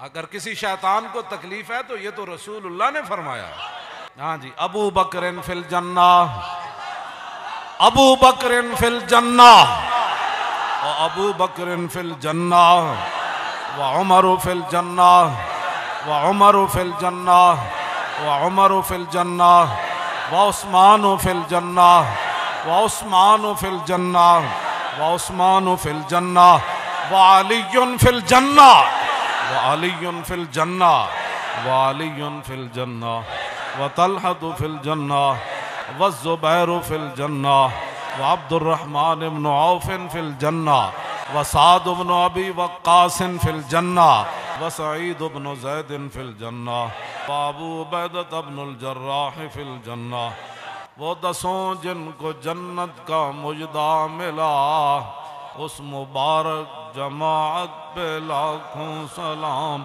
اگر کسی شیطان کو تکلیف ہے تو یہ تو رسول اللہ نے فرمایا. ہاں جی. ابو بکر فی الجنہ، ابو بکر فی الجنہ، وابو بکر فی الجنہ، وعمر فی الجنہ، وعمر فی الجنہ، وعمر فی الجنہ، وعثمان فی الجنہ، وعثمان فی الجنہ، وعثمان فی الجنہ، وعلی فی الجنہ، وعلی فی الجنہ، وعلی فی الجنہ، وطلحة فی الجنہ، والزبیر فی الجنہ، وعبد الرحمن بن عوف فی الجنہ، وسعد بن ابی وقاص فی الجنہ، وسعید بن زید فی الجنہ، وابو عبیدہ بن الجراح فی الجنہ. وہ 10 جن کو جنت کا مجدہ ملا، اس مبارک جماعت پہ لاکھوں سلام.